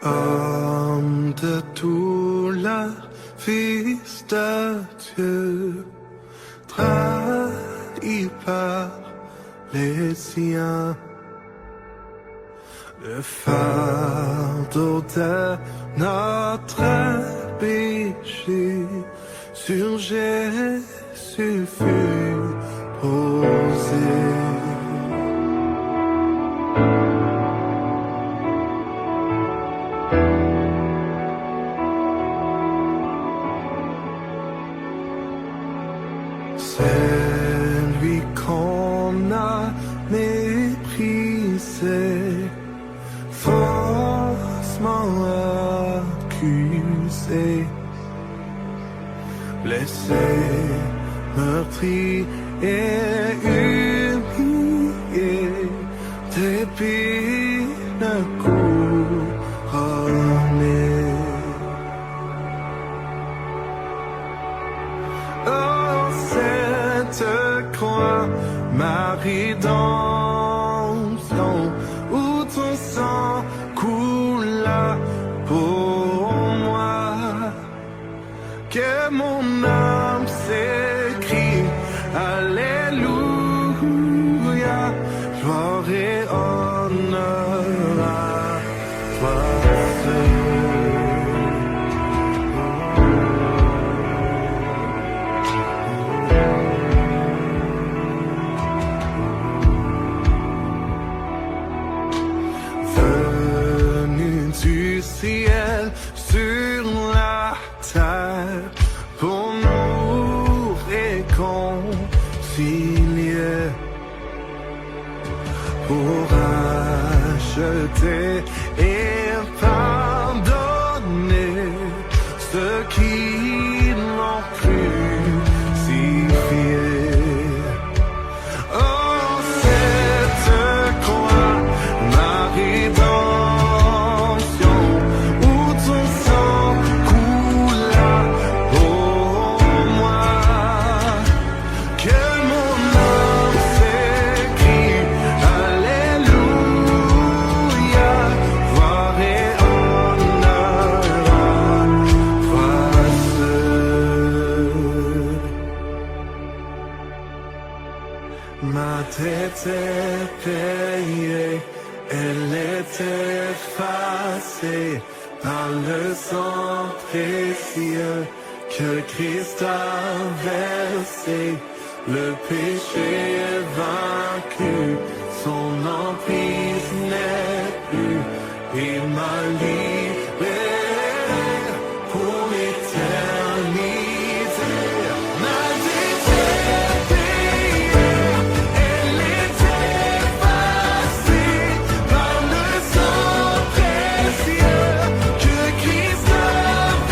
Homme de douleur, fils de Dieu, trahi par les siens, le fardeau de notre péché sur Jésus fut posé. C'est lui qu'on a méprisé, faussement accusé, blessé, meurtri et humilié, d'épines couronnées. Croix, ma rédemption, où ton sang coula pour moi, que mon âme s'écrie, Alléluia, gloire et honneur à toi seul. Du ciel sur la terre pour nous réconcilier, pour acheter et pardonner ceux qui l'ont crucifié. Oh, cette croix, ma rédemption, où ton sang coula pour moi, que mon âme s'écrie, Alléluia, gloire et honneur à toi seul. Ma dette est payée, elle est effacée par le sang précieux que Christ a versé. Le péché est vaincu, son emprise n'est plus, il m'a libéré pour l'éternité. Ma dette est payée, elle est effacée par le sang précieux que Christ a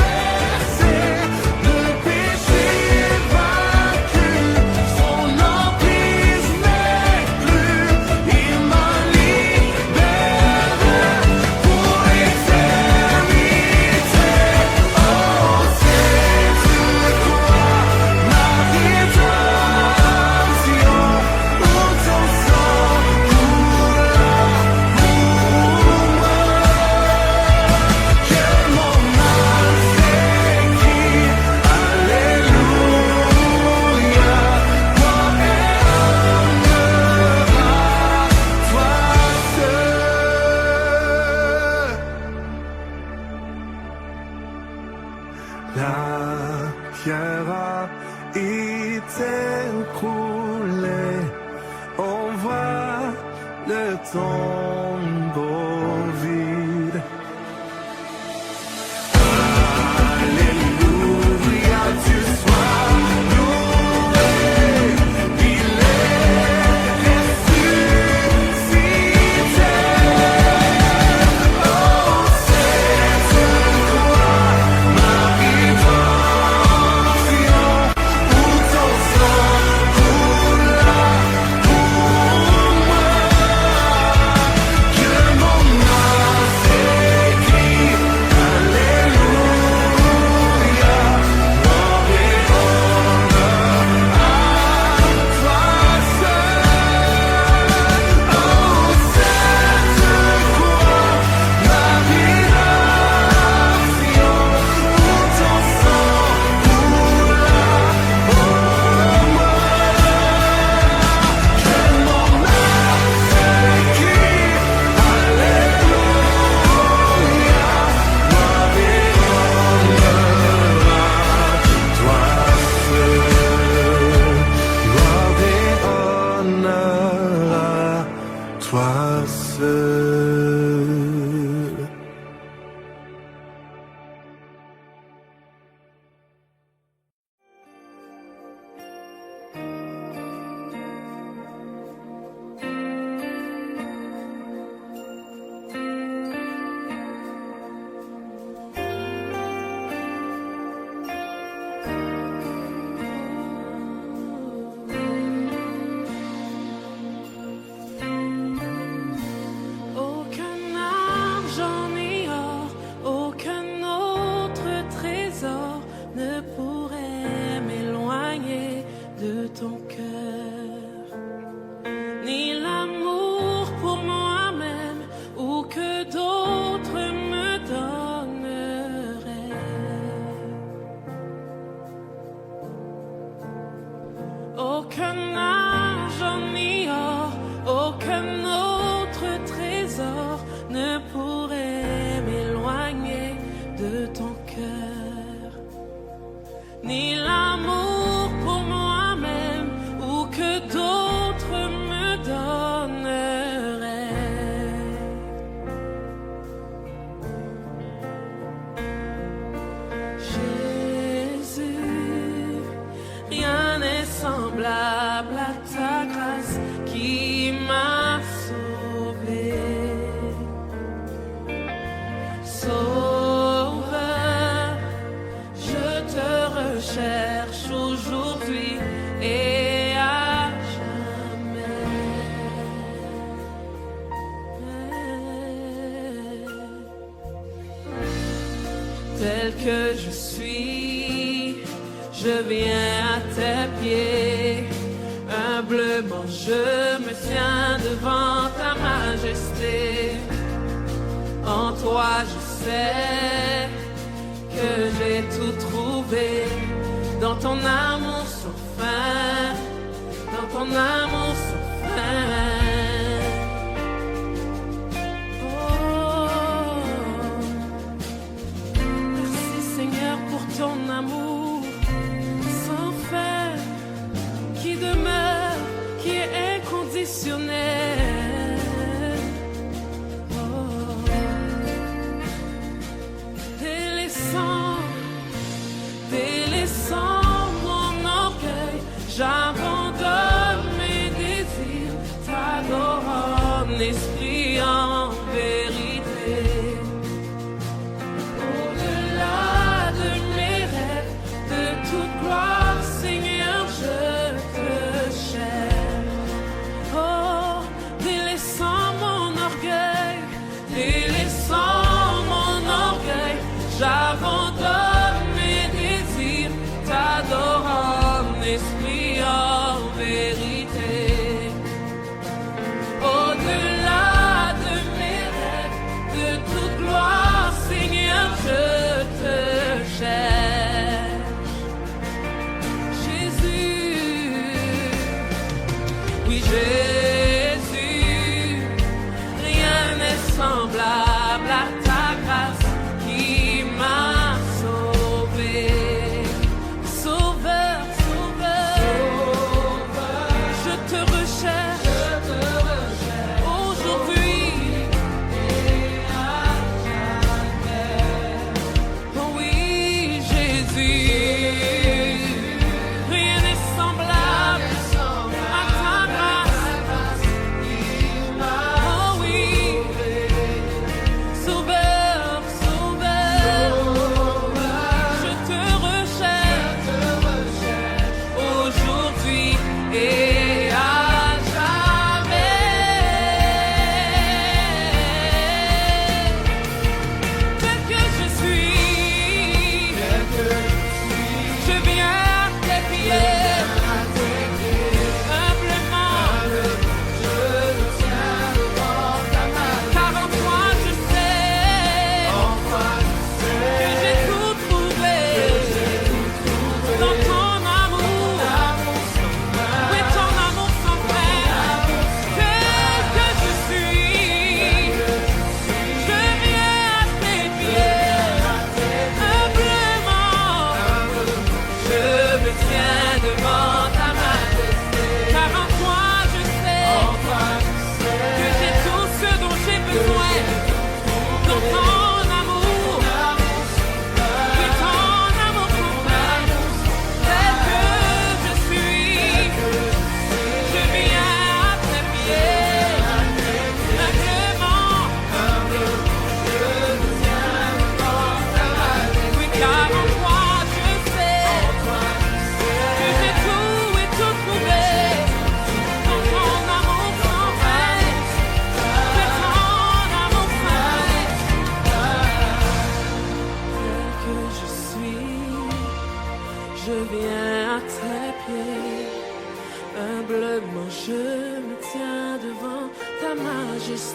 versé. Le péché est vaincu, son emprise n'est plus, il m'a libéré pour l'éternité. Oh, c'est une croix, ma rédemption, où ton sang coula pour moi, que mon âme s'écrie, Alléluia, gloire et honneur à toi seul. La pierre a été coulée, on voit le tombeau vide. Alléluia, tu sois loué, il est ressuscité. Oh, c'est une croix, ma rédemption, où ton sang coula pour moi, que mon seul. Aucun argent ni or, aucun autre trésor ne pourrait m'éloigner de ton cœur, ni l'amour pour moi-même ou que d'autres me donneraient. Aucun argent ni or, aucun autre trésor ne pourrait m'éloigner de ton cœur, ni l'amour pour moi-même ou que d'autres me donneraient. Jésus, rien n'est semblable à ta grâce qui m'a sauvé. Sauveur, je te recherche aujourd'hui et à jamais. Tel que je suis, je viens à tes pieds. Humblement je me tiens devant ta majesté. En toi je sais que j'ai tout trouvé. Dans ton amour sans fin, dans ton amour sans fin. Oh, merci Seigneur pour ton amour sans fin, qui demeure, qui est inconditionnel. Oh, délaissant mon orgueil, j'abandonne mes désirs, t'adorant en esprit, en vérité. Au-delà de mes rêves, de toute gloire, Seigneur, je te cherche. Oh, délaissant mon orgueil, j'abandonne mes désirs, t'adorant en esprit, en vérité. Au-delà de mes rêves, de toute gloire, Seigneur, je te cherche. Jésus, oui Jésus, rien n'est semblable à ta grâce qui m'a sauvé. Sauveur, je te recherche aujourd'hui et à jamais. Oh oui, Jésus, rien n'est semblable à ta grâce. Oh oui,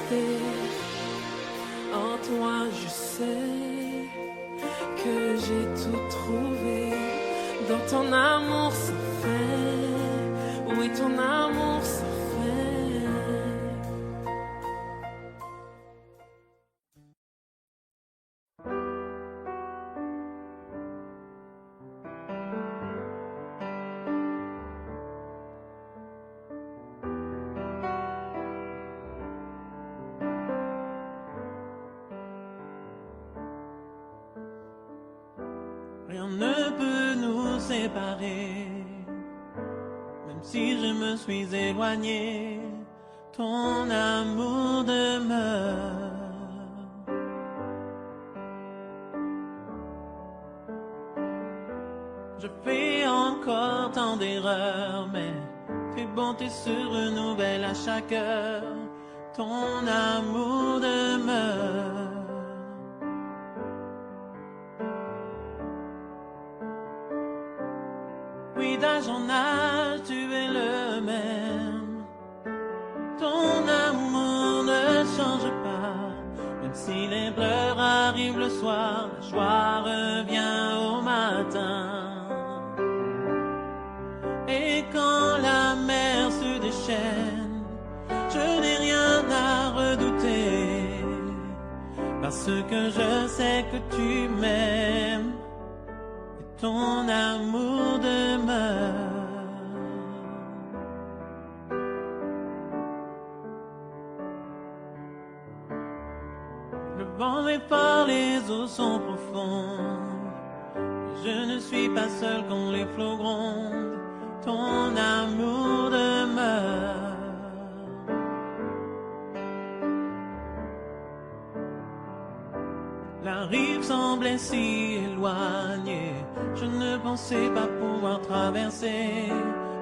rester. En toi, je sais que j'ai tout trouvé. Dans ton amour sans fin, oui, ton amour sans fin. Rien ne peut nous séparer, même si je me suis éloigné, ton amour demeure. Je fais encore tant d'erreurs, mais tes bontés se renouvellent à chaque heure, ton amour demeure. Oui, d'âge en âge, tu es le même. Ton amour ne change pas. Même si les pleurs arrivent le soir, la joie revient au matin. Et quand la mer se déchaîne, je n'ai rien à redouter. Parce que je sais que tu m'aimes. Ton amour demeure. Le vent est fort, les eaux sont profondes. Je ne suis pas seul quand les flots grondent. Ton amour demeure. La rive semblait si éloignée, je ne pensais pas pouvoir traverser,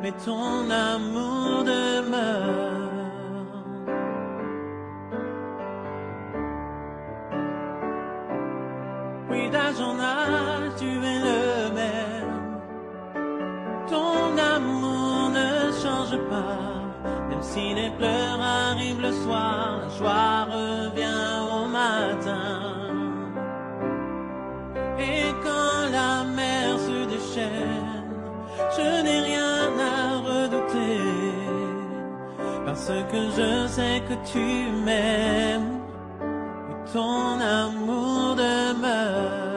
mais ton amour demeure. Oui, d'âge en âge, tu es le même. Ton amour ne change pas, même si les pleurs arrivent le soir, la joie revient au matin. Et quand la mer se déchaîne, je n'ai rien à redouter. Parce que je sais que tu m'aimes et ton amour demeure.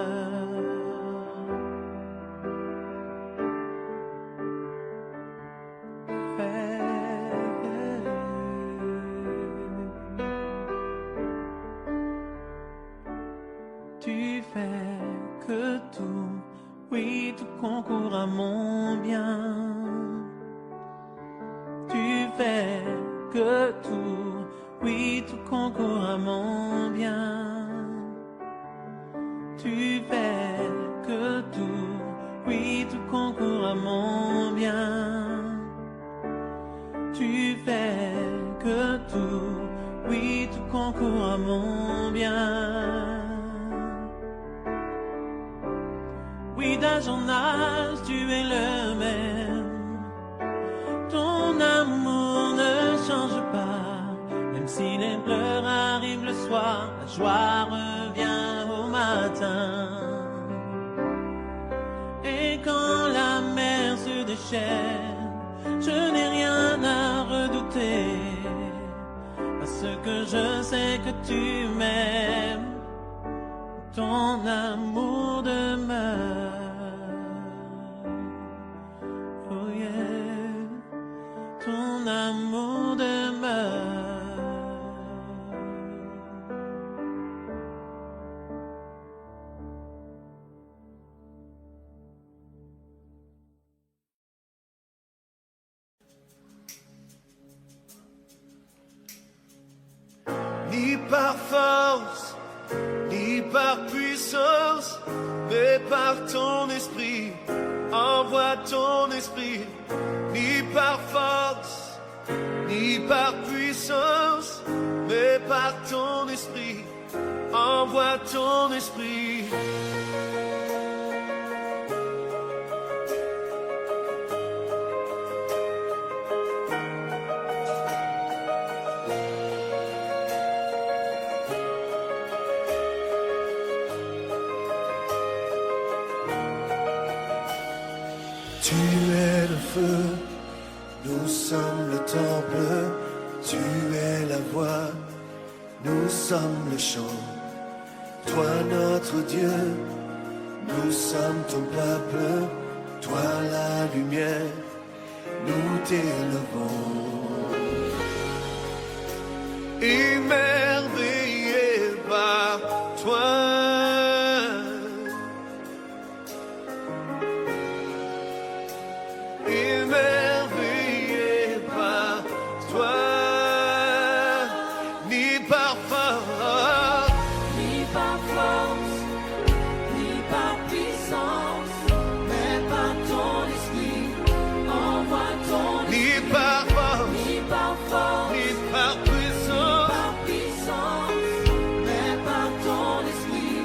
Tu fais que tout, oui, tout concourt à mon bien. Tu fais que tout, oui, tout concourt à mon bien. Tu fais que tout, oui, tout concourt à mon bien. Tu fais que tout, oui, tout concourt à mon bien. Oui, d'âge en âge, tu es le même. Ton amour ne change pas. Même si les pleurs arrivent le soir, la joie revient au matin. Et quand la mer se déchaîne, je n'ai rien à redouter. Parce que je sais que tu m'aimes. Ton amour demeure. Oh yeah, ton amour demeure. Ni par force, ni par puissance, mais par ton esprit. Envoie ton esprit, ni par force, ni par puissance, mais par ton esprit. Envoie ton esprit. feu, nous sommes le temple, tu es la voix, nous sommes le chant. Toi notre Dieu, nous sommes ton peuple, toi la lumière, nous t'élevons. Émerveillé par toi. Émerveillé par toi, ni par force, Ni par force, ni par puissance, mais par ton esprit, envoie ton ni esprit. par force, Ni par force, ni par puissance, par puissance, mais par ton esprit,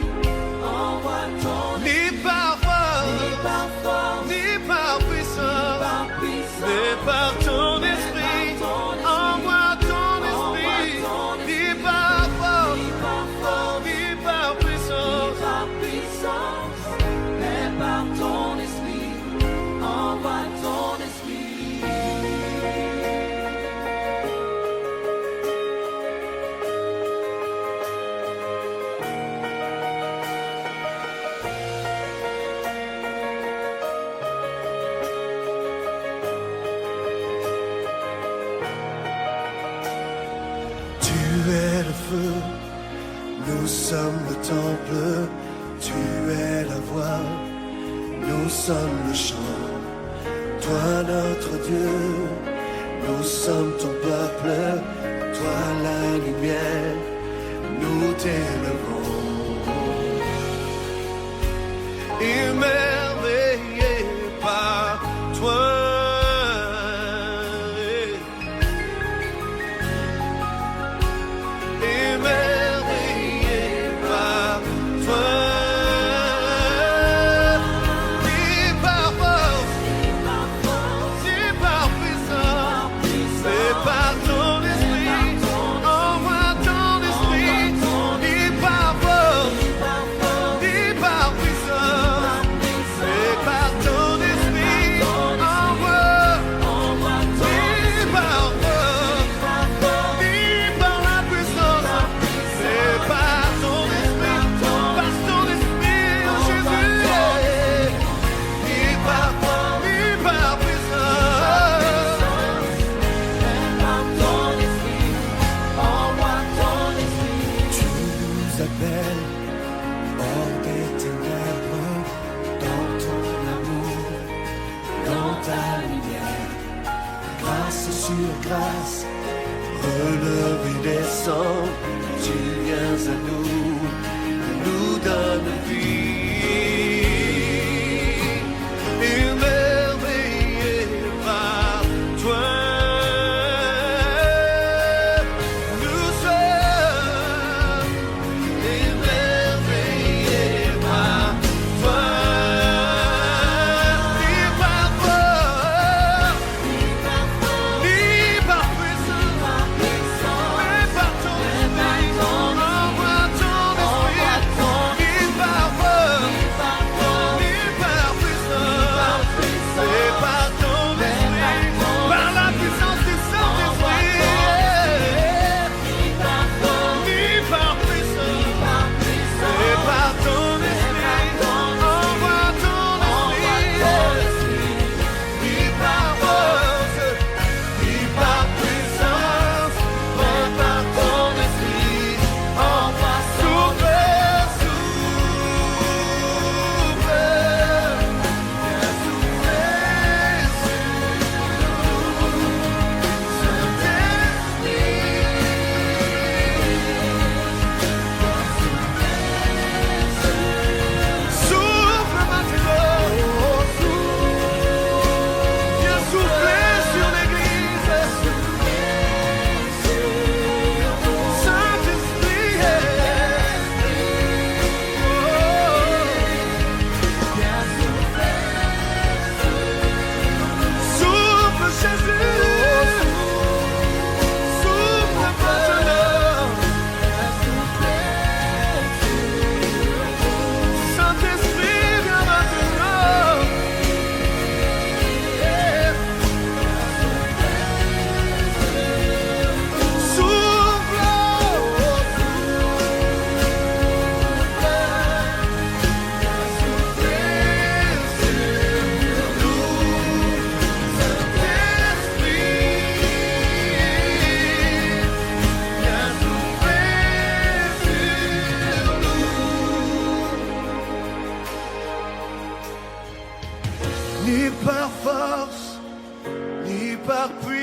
envoie ton esprit. ni par force, Ni par force, ni par puissance, par puissance, mais par ton esprit, envoie ton esprit, ni par force, ni par force, ni par puissance. par puissance, mais par ton esprit, envoie ton esprit. Tu es le feu, nous sommes le temple, tu es la voix, nous sommes le chant. Toi notre Dieu, nous sommes ton peuple, toi la lumière, nous t'élevons. Émerveillé par toi. Émerveillé par toi, ni par force, ni par puissance, mais par ton esprit, envoie ton esprit, ni par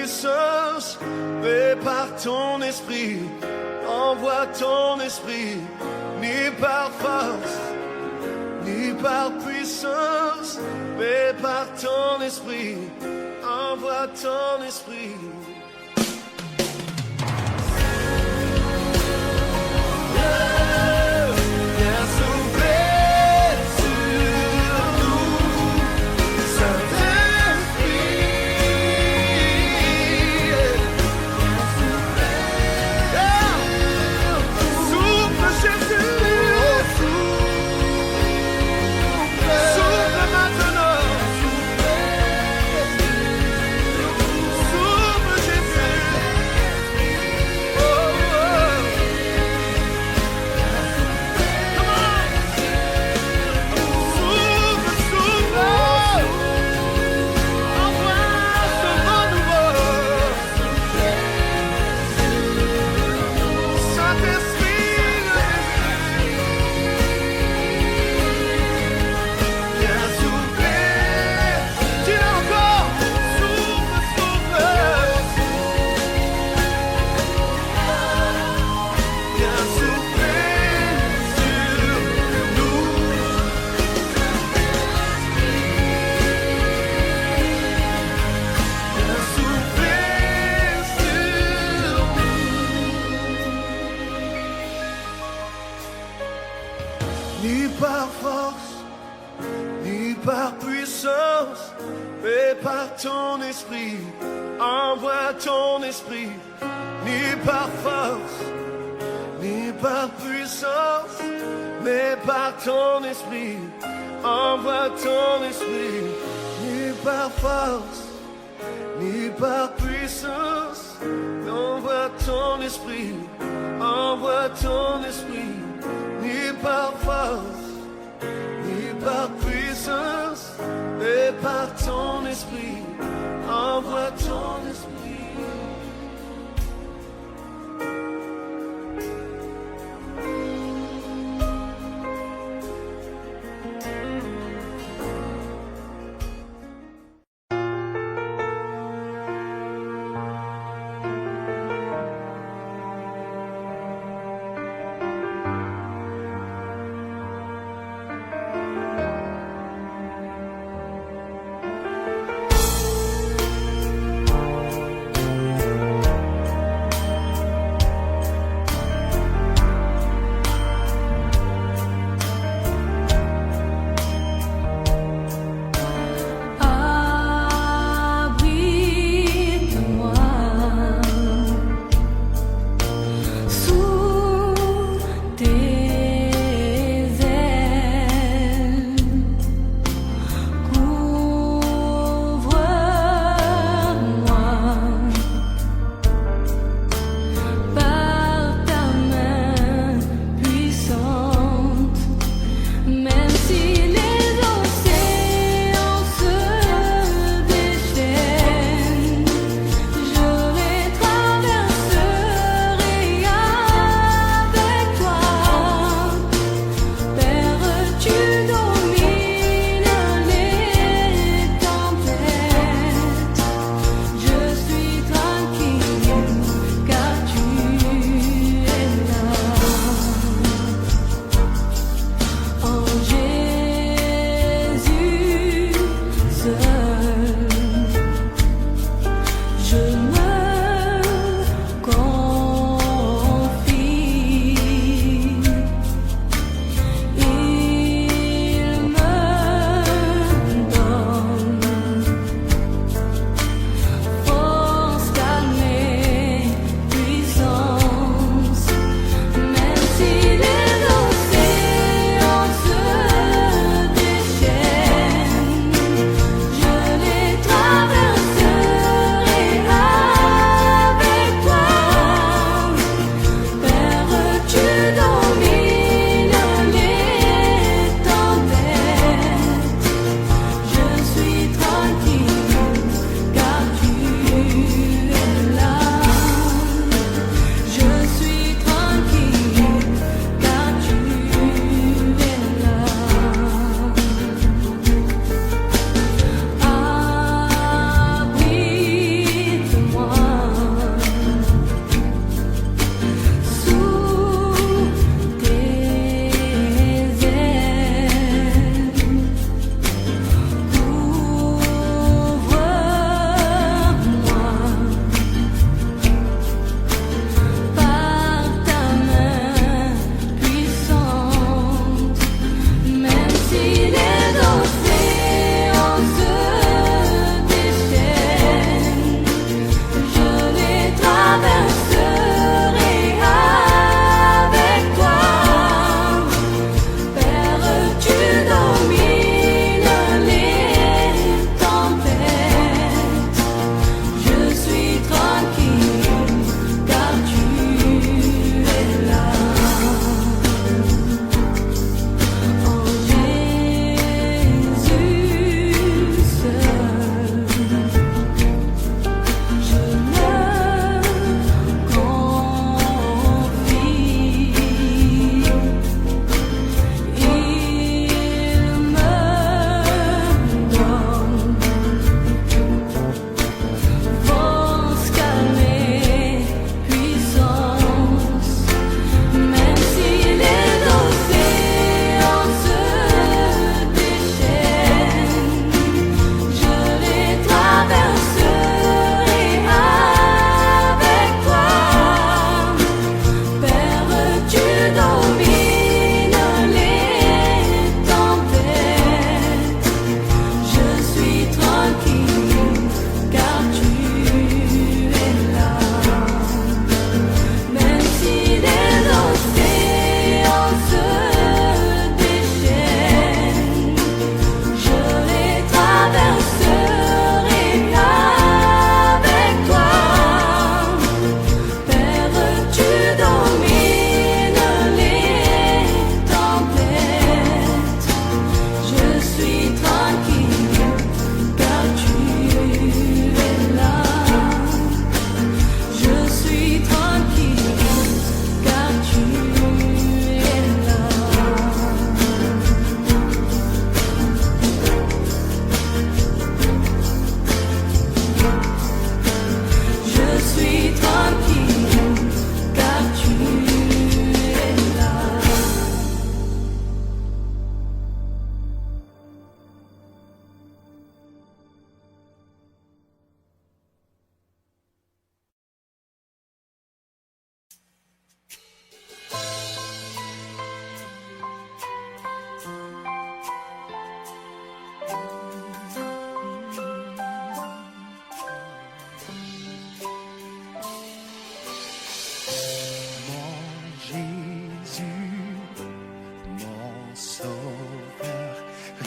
puissance, mais par ton esprit. Envoie ton esprit, ni par force, ni par puissance, mais par ton esprit. Envoie ton esprit. Viens souffler sur nous, Saint-Esprit. Souffle Jésus, souffle maintenant. Souffle Jésus. Oh, oh. Come on. Souffle, souffle. Envoie ce vent nouveau. Saint-Esprit, viens souffler. Dis-le encore. Souffle, souffle. Viens souffler sur nous. Viens souffler sur nous. Ni par force, ni par puissance, mais par ton esprit. Envoie ton esprit, ni par force, ni par puissance, mais par ton esprit. Envoie ton esprit, ni par force, ni par puissance, mais envoie ton esprit. Envoie ton esprit, ni par force, ni par puissance, mais par ton esprit. Envoie ton esprit.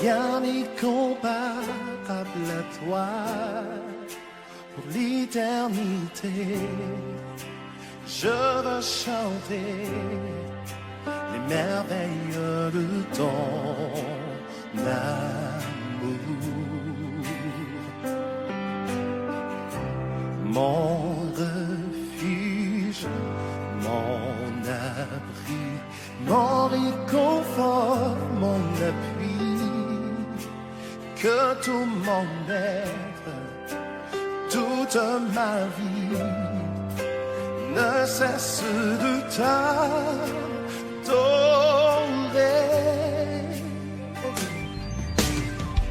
Rien n'est comparable à toi pour l'éternité. Je veux chanter les merveilles de ton amour. Mon refuge, mon abri, mon réconfort, mon appui, que tout mon être, toute ma vie ne cesse de t'adorer.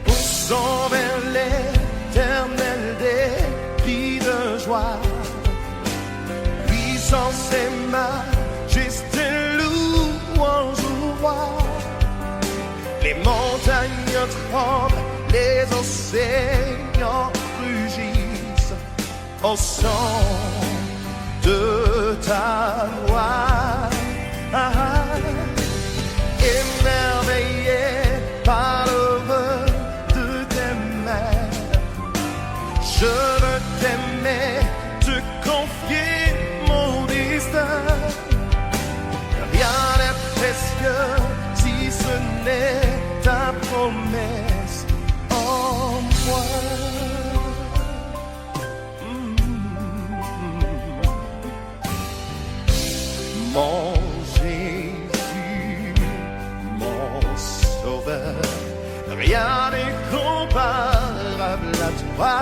Poussons vers l'éternel des cris de joie, puissance et majesté, louange au roi. Les montagnes tremblent, les océans rugissent au son de ta voix. Émerveillé par l'œuvre de tes mains, je veux t'aimer, te confier mon destin. Rien n'est précieux si ce n'est ta promesse en moi. Mon Jésus, mon Sauveur, rien n'est comparable à toi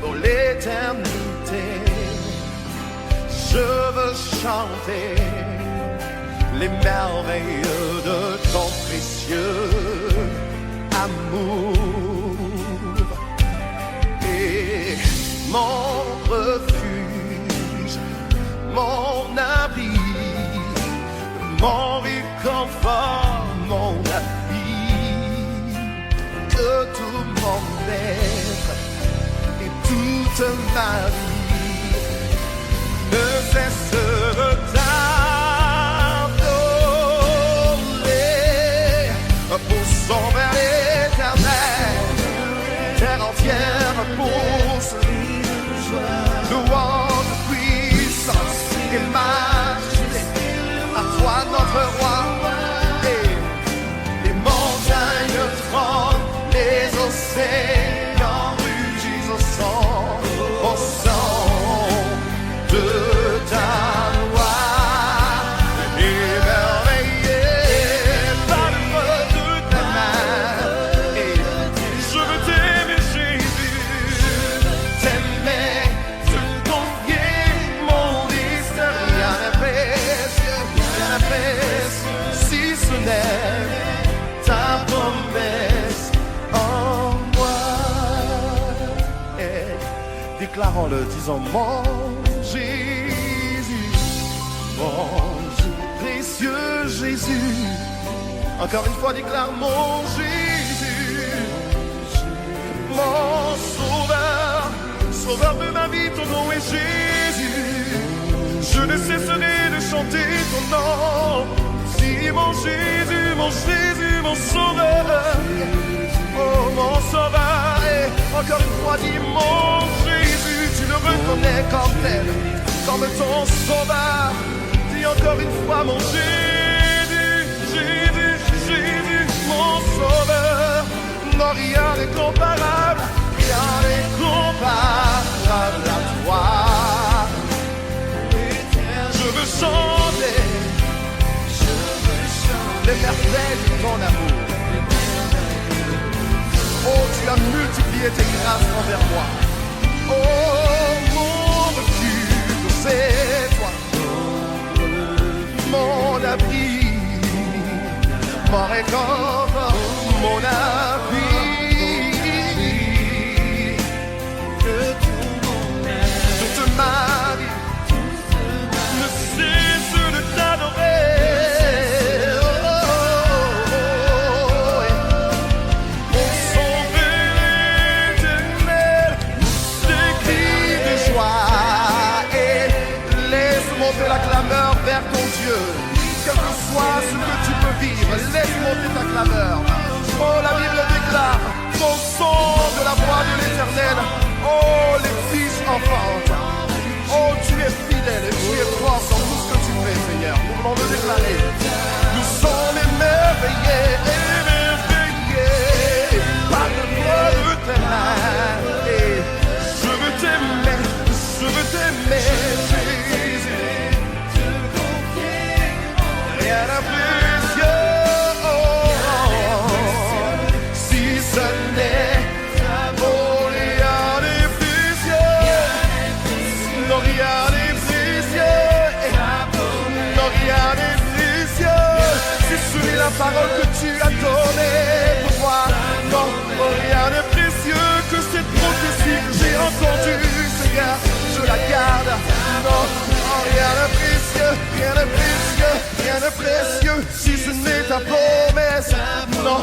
pour l'éternité. Je veux chanter les merveilles de ton précieux amour. Et mon refuge, mon abri, mon réconfort, mon appui, que tout mon être et toute ma vie ne cesse de t'adorer. Poussons vers l'éternel, terre entière pousse, louange, puissance et majesté à toi notre roi. Et les montagnes tremblent, les océans rugissent au son de ta voix. Émerveillé par l'œuvre de ta main, et je veux t'aimer Jésus, t'aimer, te confier mon destin. Rien n'est précieux, si ce n'est ta promesse en moi. Et déclarons-le, disons mon Jésus, mon précieux Jésus. Encore une fois, déclare mon Jésus, mon sauveur, sauveur de ma vie, ton nom est Jésus. Je ne cesserai de chanter ton nom. Si mon Jésus, mon Jésus, mon sauveur, oh mon sauveur. Et encore une fois, dis mon Jésus, tu le reconnais comme tel, comme ton sauveur. Dis encore une fois mon Jésus, Jésus, Jésus, mon sauveur. Non, rien n'est comparable, rien n'est comparable à toi. Je veux chanter les merveilles de ton amour. Oh, tu as multiplié tes grâces envers moi. Oh, mon refuge, c'est toi. Mon abri, mon réconfort, mon appui. Que tout mon être, toute ma vie ne cesse de t'adorer. La clameur vers ton Dieu, quel que soit ce que tu peux vivre, laisse monter ta clameur. parole que tu as donnée pour moi. Non, rien de précieux que cette prophétie que j'ai entendue, Seigneur, je la garde. Non, rien de précieux, rien de précieux, rien de précieux, si ce n'est ta promesse. Non,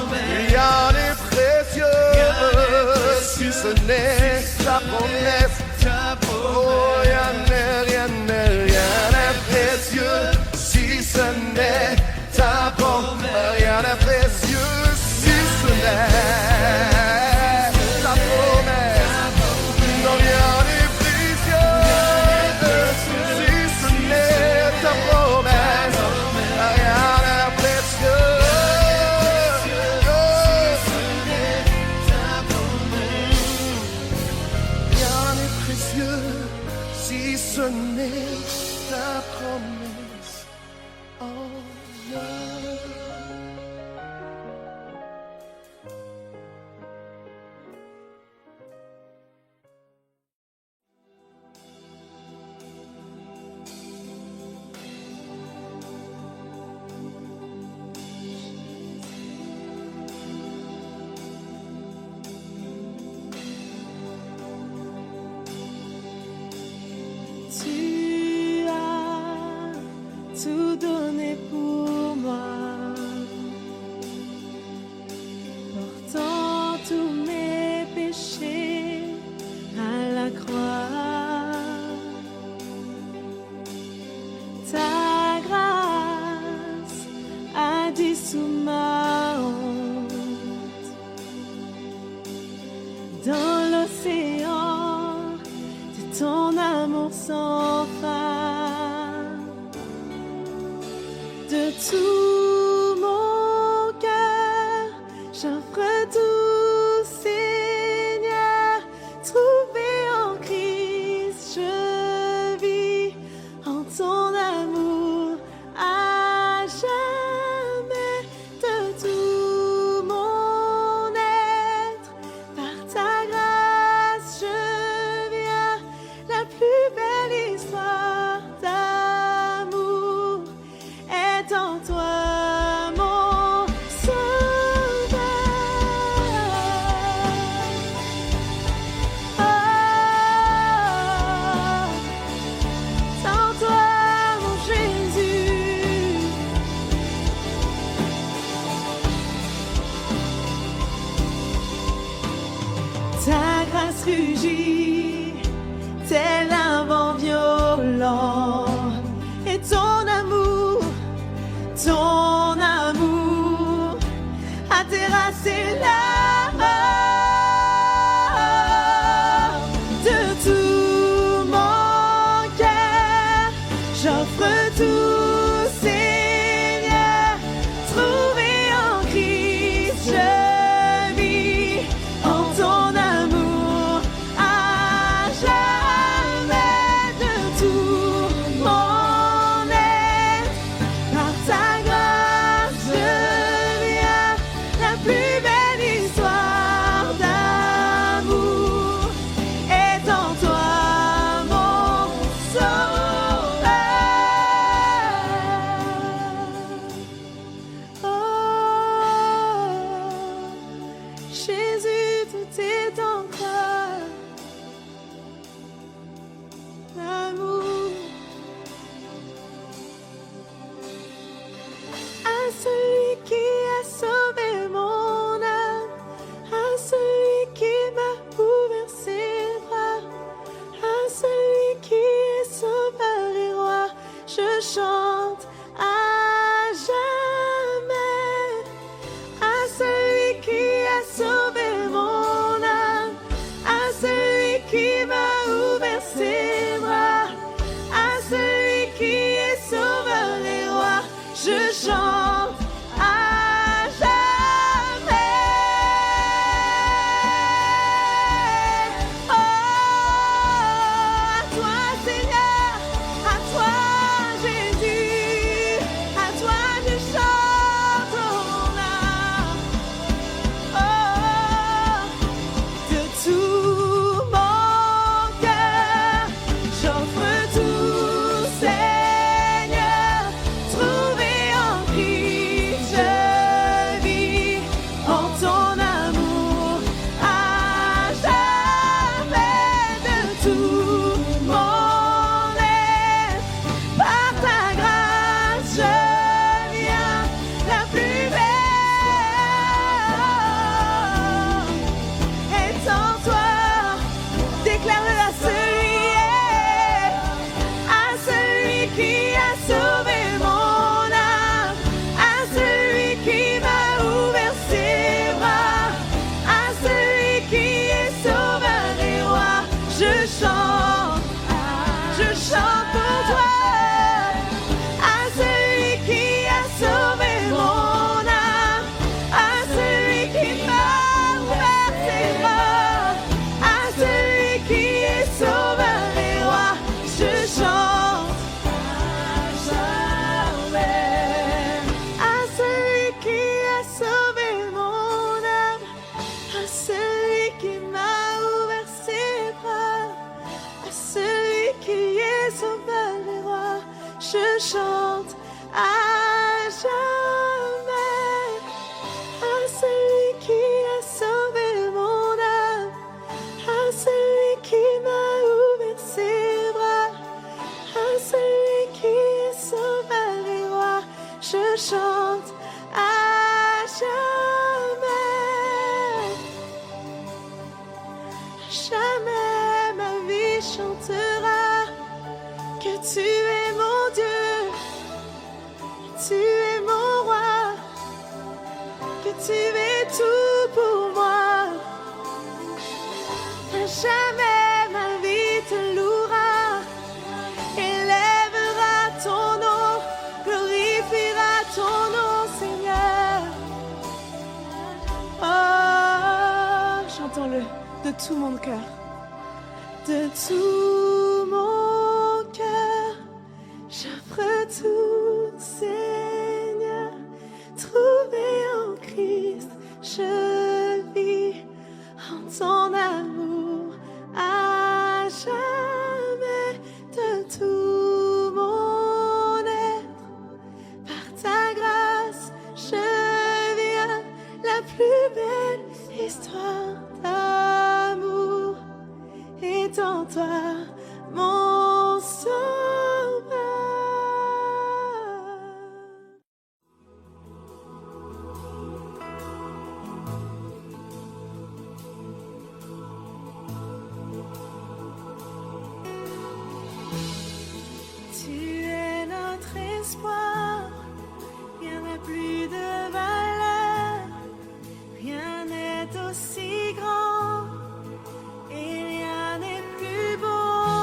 rien n'est précieux, si ce n'est ta promesse. Oh, rien n'est précieux, si ce n'est ta promesse. Rien n'est précieux, si ce n'est ta promesse. Non, rien n'est précieux, si ce n'est ta promesse. Rien n'est précieux. Rien n'est précieux, si ce n'est ta promesse. Oh, yeah. Tu as tout donné pour moi, portant tous mes péchés à la croix. Ta grâce a dissous ma honte dans l'océan de ton amour sans fin. De tout mon cœur, j'offre tout, Seigneur. Trouvé en Christ, je vis en ton amour à jamais. De tout mon être, par ta grâce, je viens. La plus belle histoire d'amour est en toi, mon sauveur. Oh, en toi, mon Jésus. Ta grâce rugit, tel un vent violent, et ton amour a terrassé la mort. De tout mon cœur, j'offre tout, Seigneur. Trouvé en Christ, je vis en ton amour à jamais. De tout mon être, par ta grâce, je viens. La plus belle histoire d'amour est en toi, mon sauveur. Oh, Jésus, tout est en toi. L'amour à celui qui a sauvé mon âme, à celui qui m'a ouvert ses bras, à celui qui est sauveur et roi, je chante à jamais. À celui qui a sauvé mon âme, à celui qui m'a ouvert ses bras, à celui qui est sauveur et roi, je chante à jamais. Oh, à toi, Seigneur, à toi, Jésus, à toi je chante mon âme. Oh, de tout mon cœur, j'offre tout, Seigneur. Trouvé en je chante à jamais. Jamais ma vie chantera que tu es mon Dieu, tu es mon roi, que tu es tout pour moi. Jamais ma vie te louera, élèvera ton nom, glorifiera ton nom, Seigneur. Oh, chantons-le de tout mon cœur, de tout mon cœur, j'offre tout, Seigneur, trouvé en Christ, je vis en ton amour à jamais, de tout mon être, par ta grâce, je viens la plus belle histoire d'amour, et en toi, mon sauveur. Tu es notre espoir, rien n'a plus de valeur, rien n'est aussi grand et rien n'est plus beau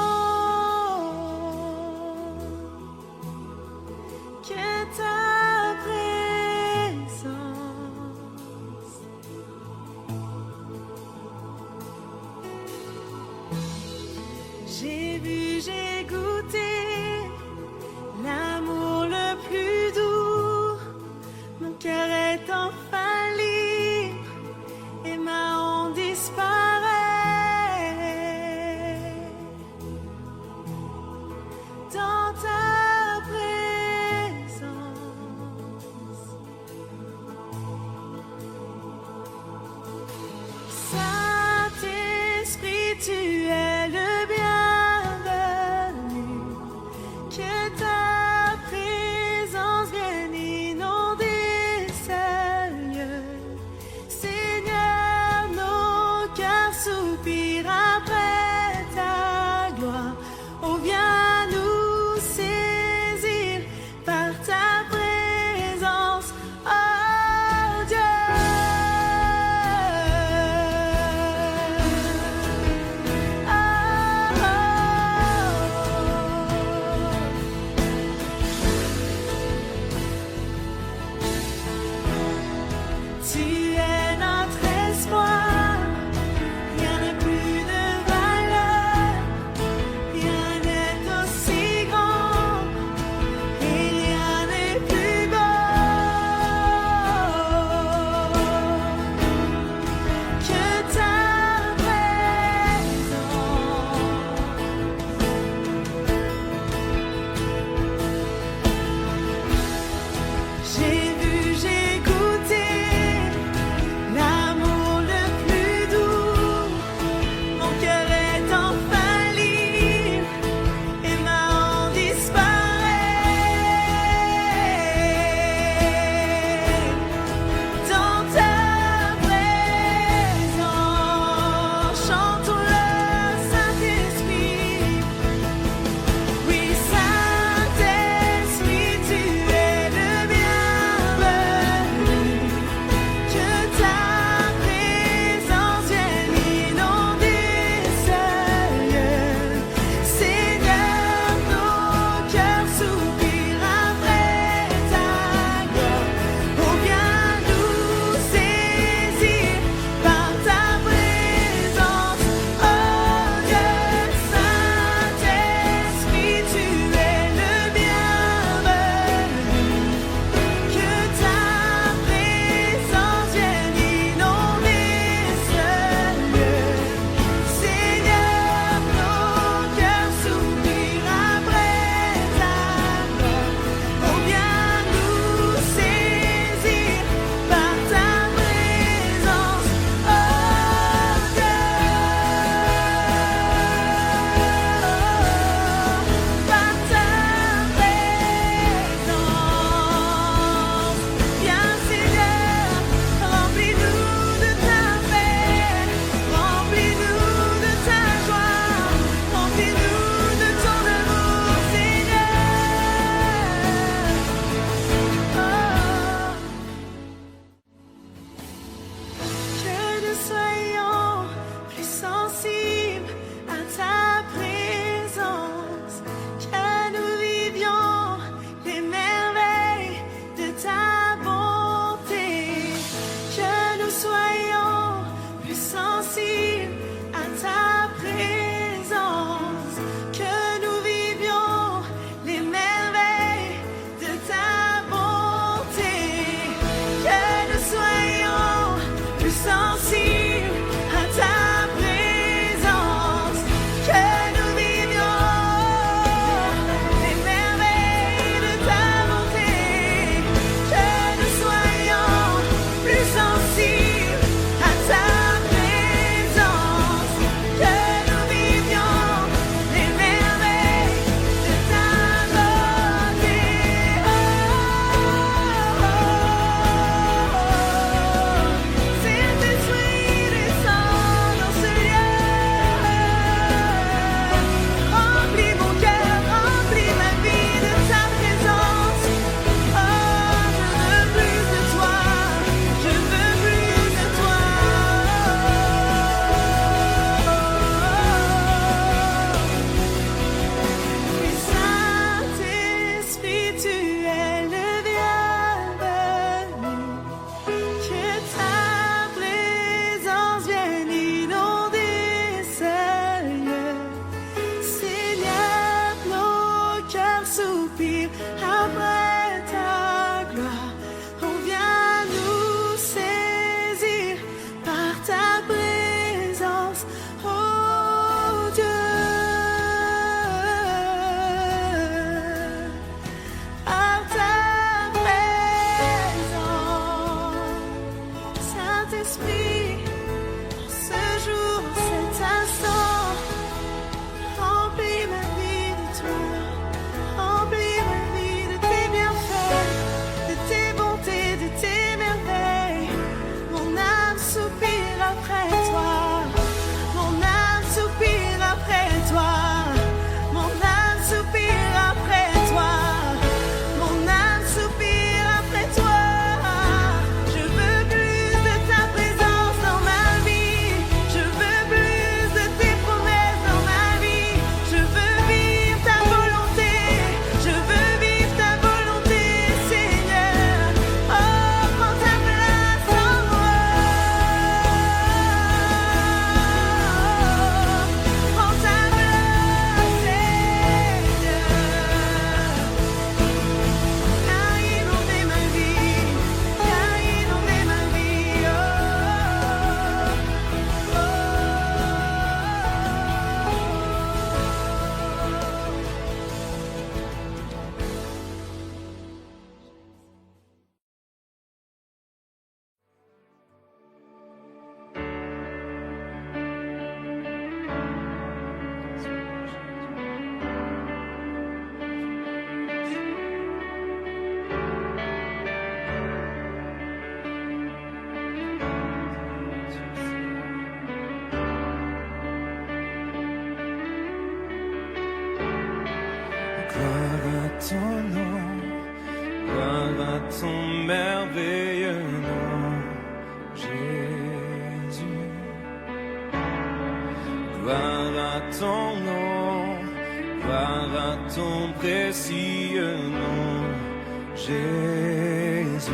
Gloire à ton merveilleux nom, Jésus. Gloire à ton nom, gloire à ton précieux nom, Jésus.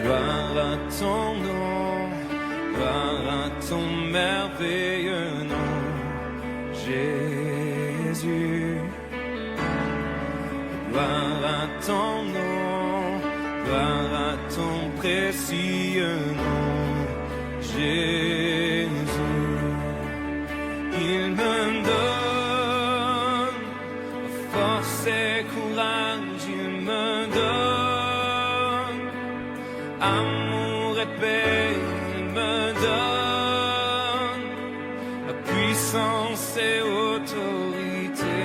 Gloire à ton nom, gloire à ton merveilleux nom, Jésus. Gloire à ton nom, gloire à ton précieux nom, Jésus. Il me donne force et courage, il me donne amour et paix, il me donne la puissance et autorité.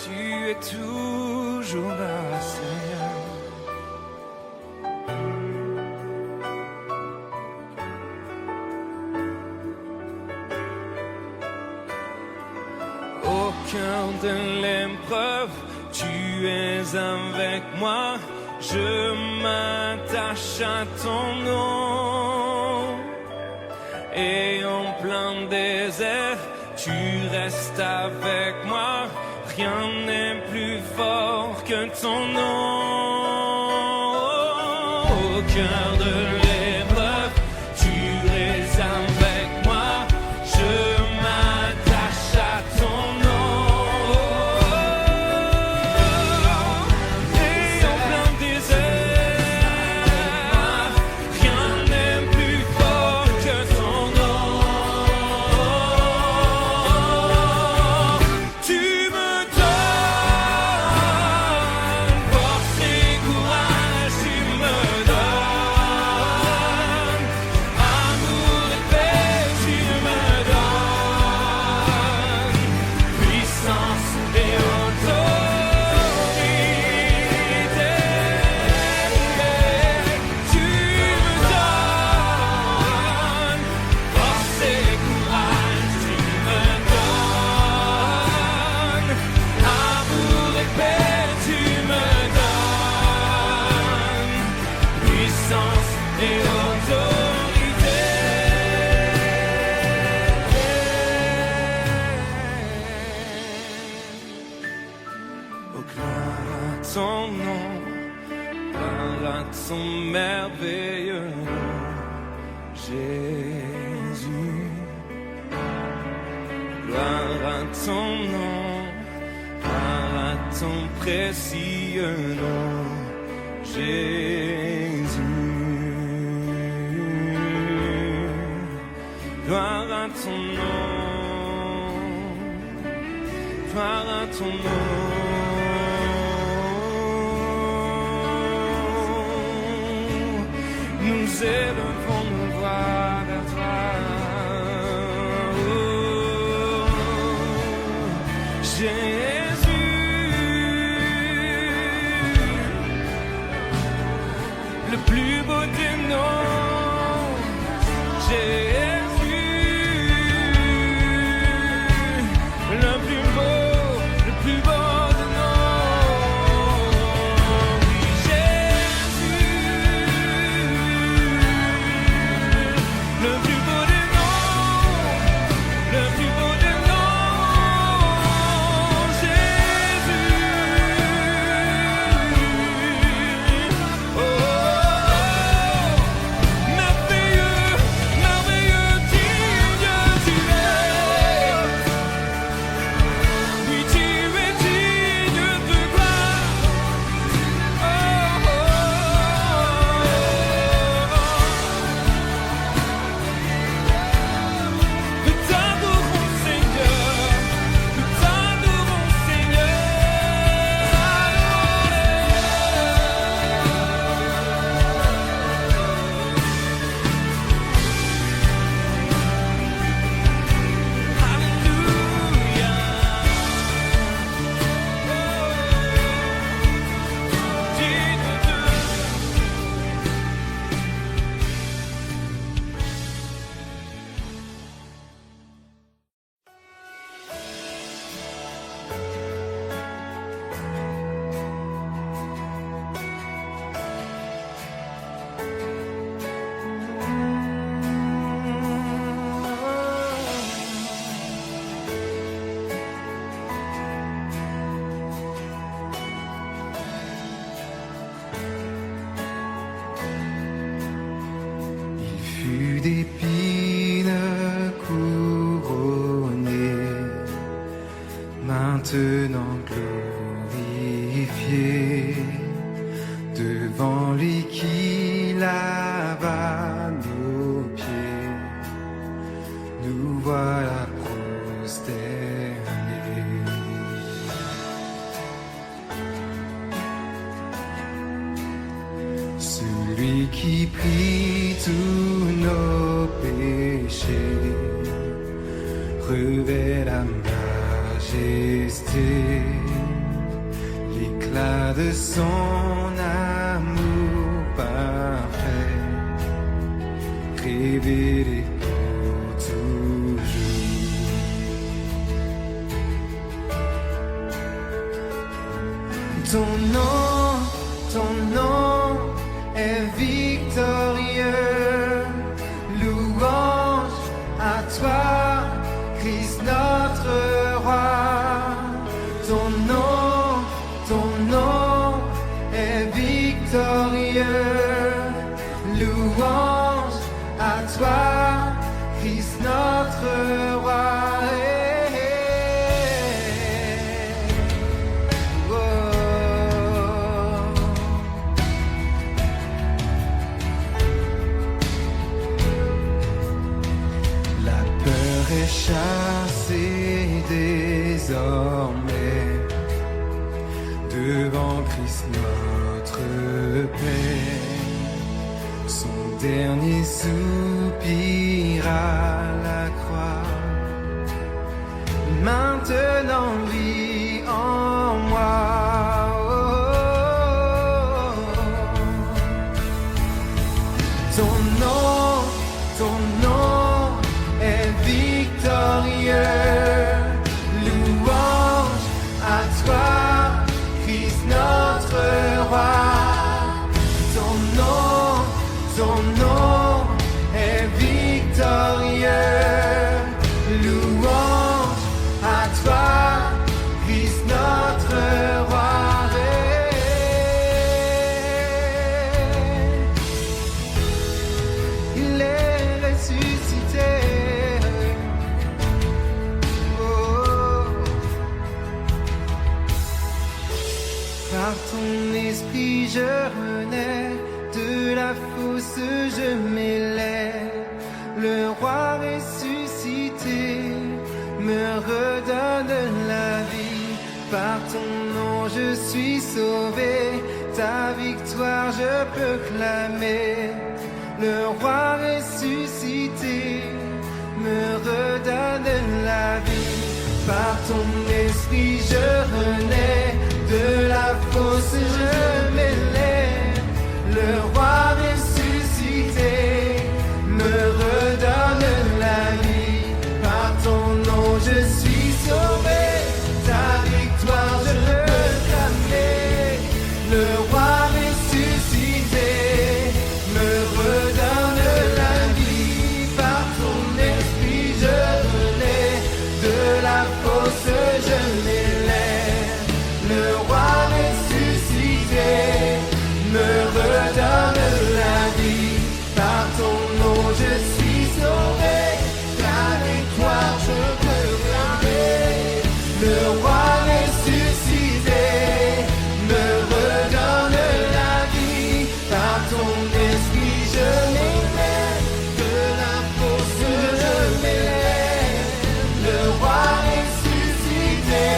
Tu es toujours là, Seigneur. Au cœur de l'épreuve, tu es avec moi. Je m'attache à ton nom. Et en plein désert, tu restes avec moi. Rien n'est plus fort que ton nom. Au cœur de l'épreuve, tu es avec moi. Je m'attache à ton nom. Et en plein désert, rien n'est plus fort que ton nom. Tu me son nom, gloire à son merveilleux nom, Jésus. Gloire à ton nom, gloire à ton précieux nom, Jésus. Gloire à ton nom, gloire à ton nom. Nous élevons nos voix vers toi. Jésus, le plus beau des noms. Jésus, le plus beau des noms. Oui, Jésus, le plus beau des noms, le plus beau des noms. Jésus, oh, merveilleux, merveilleux, digne tu es. Oui, tu es digne de gloire. Oh, nous t'adorons, Seigneur. Nous t'adorons, Seigneur. Alléluia. Digne de Il fut d'épines couronné, maintenant glorifié, devant lui qui lava nos pieds, nous voilà prosternés. Celui qui prit tous nos péchés, revêt la majesté, l'éclat de son amour parfait, révélé pour toujours. Ton nom est victorieux. Louange à toi, Christ notre roi. Ton nom est victorieux. Louange à toi, Christ notre roi. Chassé désormais devant Christ notre Père, son dernier soupir à la croix, maintenant vit en moi. Ton nom est victorieux. Louange à toi, Christ notre roi. Ton nom est victorieux. Louange à toi, Christ notre roi. Il est ressuscité. Par ton esprit je renais, de la fosse je m'élève. Le roi ressuscité me redonne la vie. par ton nom je suis sauvé, ta victoire je peux clamer. Le roi ressuscité me redonne la vie. Par ton esprit je renais, de la fosse je m'élève. Le roi ressuscité me redonne la vie. Par ton nom je suis sauvé, ta victoire je peux clamer. Le roi ressuscité me redonne la vie. Par ton esprit je renais, de la fosse je m'élève. Le roi ressuscité me redonne la vie. Par ton nom je suis sauvé, ta victoire je peux clamer. Le roi ressuscité me redonne la vie. Par ton esprit je m'élève, de la fosse je m'élève. Le roi ressuscité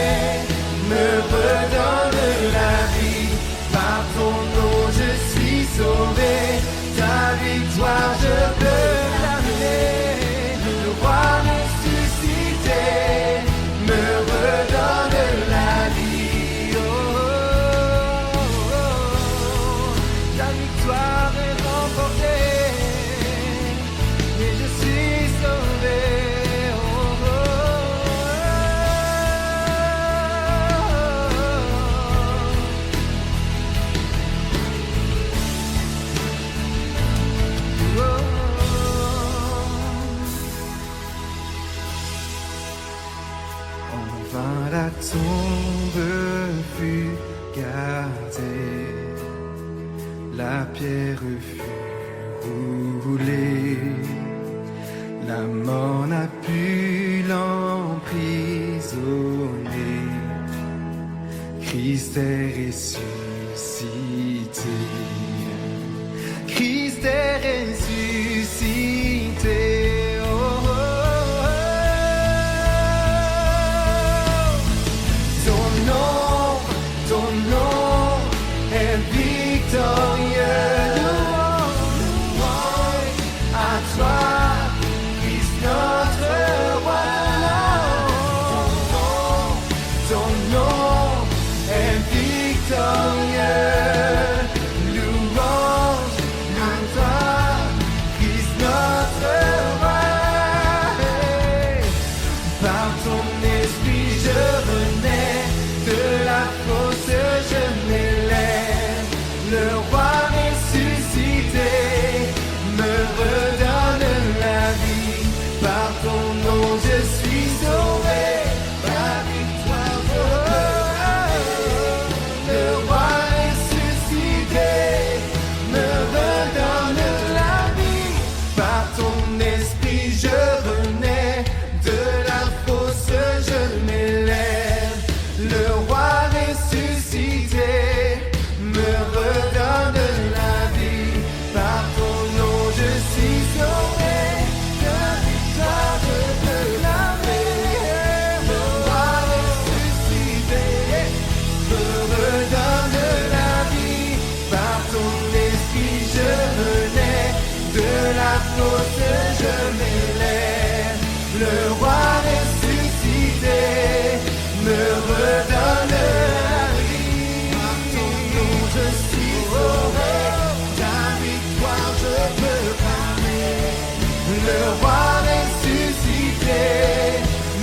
me redonne la vie. Par ton nom je suis sauvé, ta victoire je peux clamer. Le roi ressuscité me redonne la vie. Oh, oh, oh, oh. Ta victoire est remportée et je suis sauvé. Oh, oh, oh, oh, oh. Enfin la tombe fut gardée, la pierre fut roulée, la mort n'a pu l'emprisonner. Christ est ressuscité, Christ est ressuscité. Oh, oh, oh. Ton nom est victorieux. Louange à toi, Christ notre roi. Ton nom est victorieux. Louange à toi, Christ notre roi. Par ton esprit je renais, de la fosse je m'élève. Le roi ressuscité me redonne la vie. Par ton nom je suis sauvé, ta victoire je peux clamer. Le roi ressuscité me redonne la vie. Par ton esprit je renais, de la fosse je m'élève. Le roi ressuscité me redonne la vie. Par ton nom je suis sauvé, ta victoire je peux clamer. Le roi ressuscité me redonne la vie. Par ton esprit je renais, de la fosse je m'élève. Le roi ressuscité me redonne la vie. Par ton nom je suis sauvé, ta victoire je peux clamer. Le roi ressuscité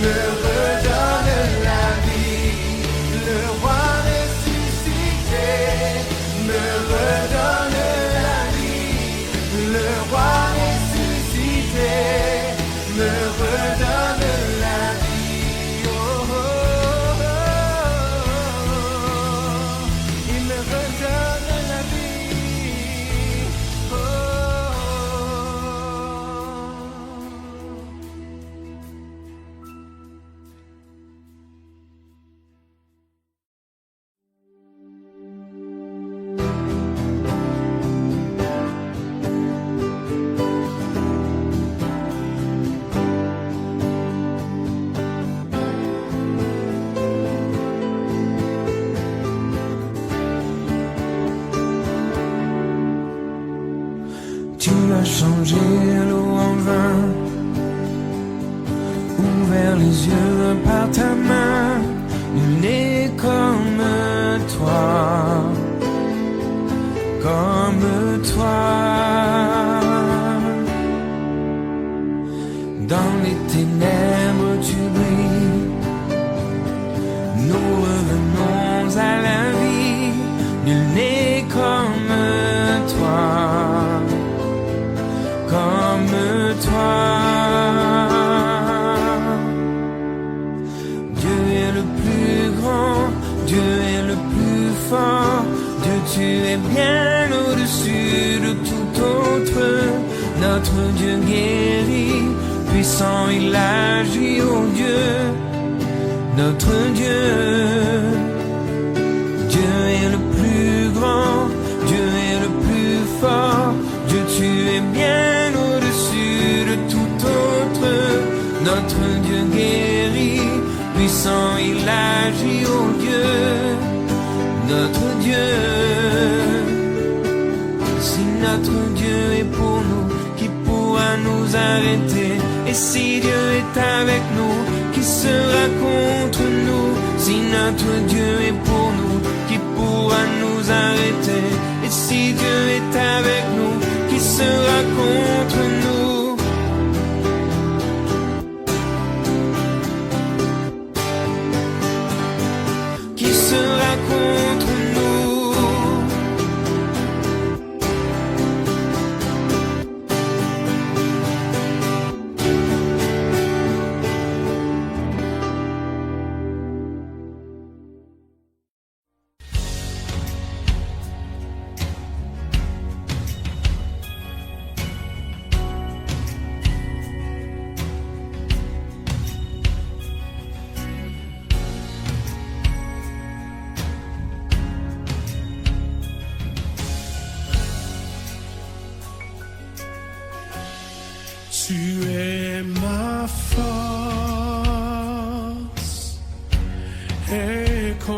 me redonne la vie. Le roi ressuscité me redonne la vie. Le roi ressuscité me redonne la vie. Oh, oh, oh. changé l'eau en vin, ouvert les yeux par ta main. Nul n'est comme toi, comme toi. Dans les ténèbres tu brilles, nous revenons à la vie. Nul n'est comme toi, comme toi. Dieu est le plus grand, Dieu est le plus fort. Dieu, tu es bien au-dessus de tout autre. Notre Dieu guérit, puissant il agit, oh Dieu, notre Dieu. Dieu est le plus grand, Dieu est le plus fort. Dieu, tu es bien au-dessus de tout autre. Notre Dieu guérit, puissant il agit, oh Dieu, notre Dieu. Si notre Dieu est pour nous, qui pourra nous arrêter? Et si Dieu est avec nous, qui sera contre nous? Si notre Dieu est pour nous, qui pourra nous arrêter? Et si Dieu est avec nous, qui sera contre nous? Qui sera contre nous? Tu es ma force, incomparable,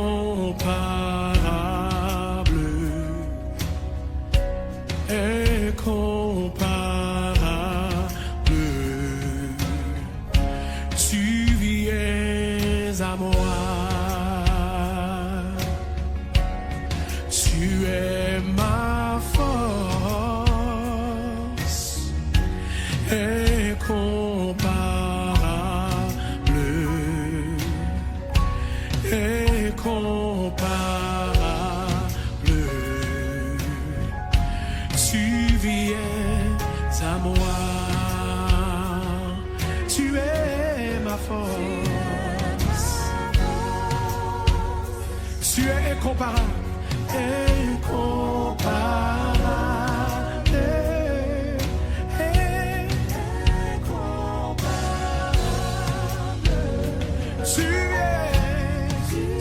incomparable. Tu viens à moi, tu es ma force, incomparable, incomparable. Tu viens à moi, tu es ma force, tu es incomparable, incomparable.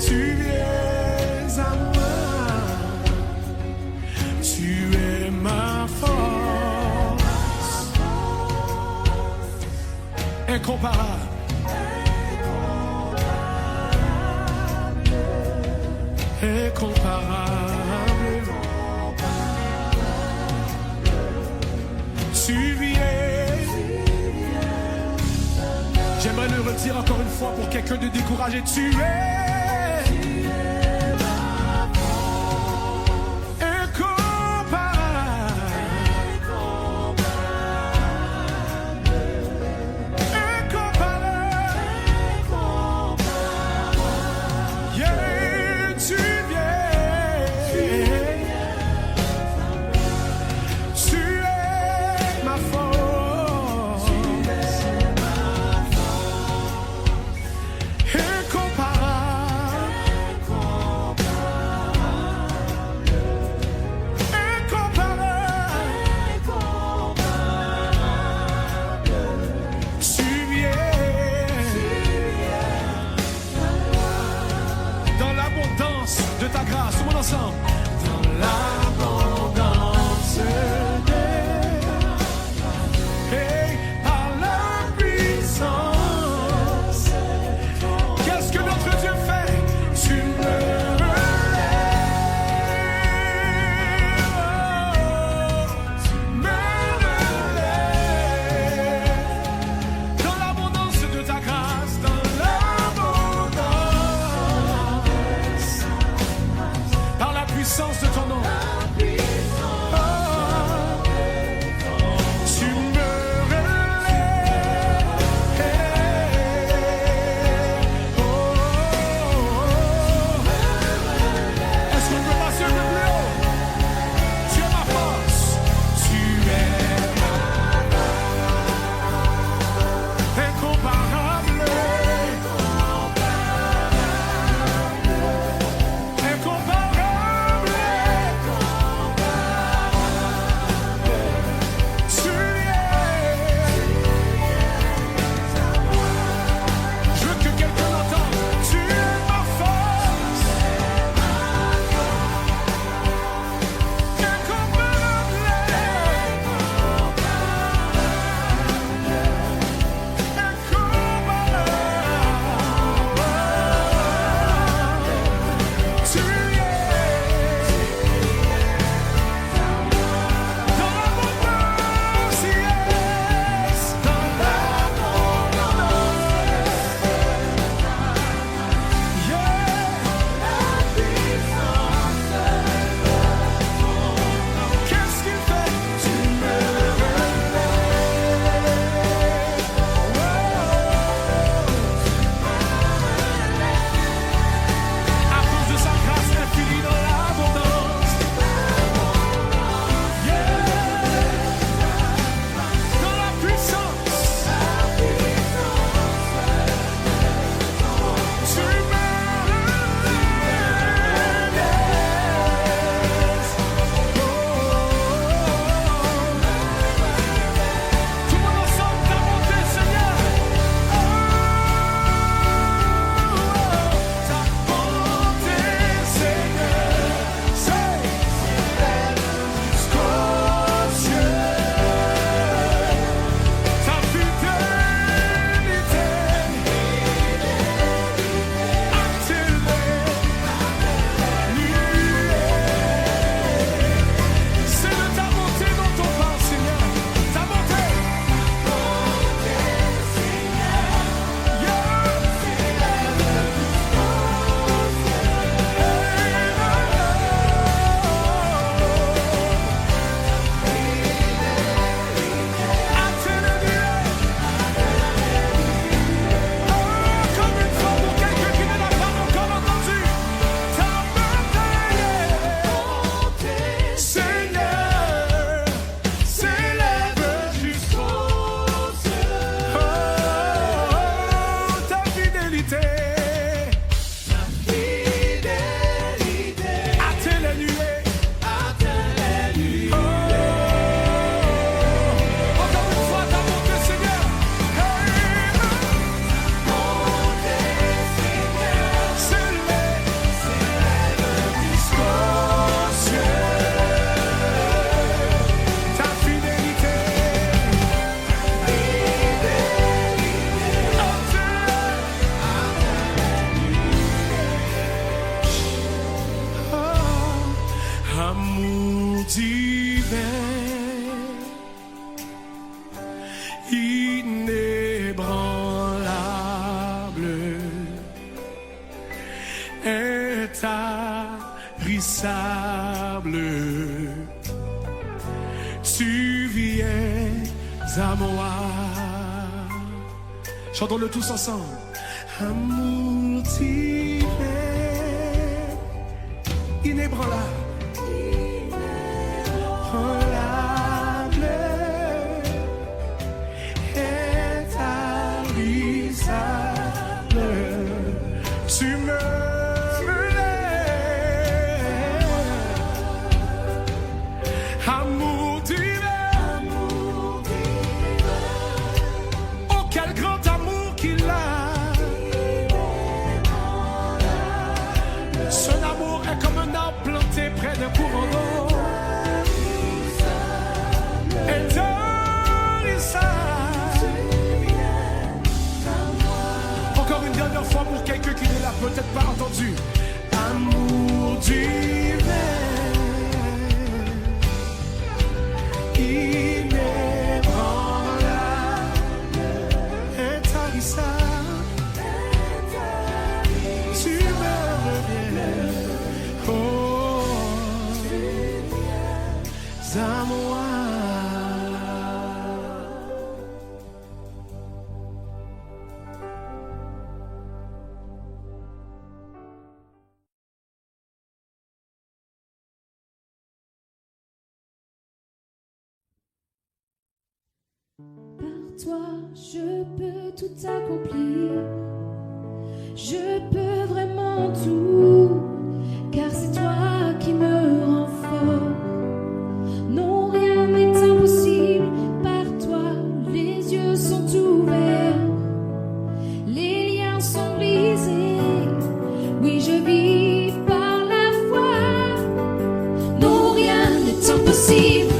Tu viens à moi, tu es ma force, incomparable, incomparable. Tu viens. J'aimerais le redire encore une fois pour quelqu'un de découragé. Tu es ensemble. Dans l'abondance et par la puissance. Qu'est-ce que notre Dieu fait? Tu me relèves, tu me relèves. puissance de ton nom. Tu me relèves. Est-ce qu'on peut passer un peu plus haut? Tu es ma force. Tu es incomparable. Intarissable, tu viens à moi. Chantons-le tous ensemble. Amour divin, inébranlable, inébranlable, intarissable, tu me amour divin. Oh, quel grand amour qu'il a. Son amour est comme un arbre planté près d'un courant d'eau. Encore une dernière fois pour quelqu'un qui ne l'a peut-être pas entendu. Amour divin, inébranlable, intarissable, tu me reviens. Oh. toi, je peux tout accomplir. Je peux vraiment tout, car c'est toi qui me rends fort. Non, rien n'est impossible par toi, les yeux sont ouverts, les liens sont brisés. Oui, je vis par la foi. Non, rien n'est impossible.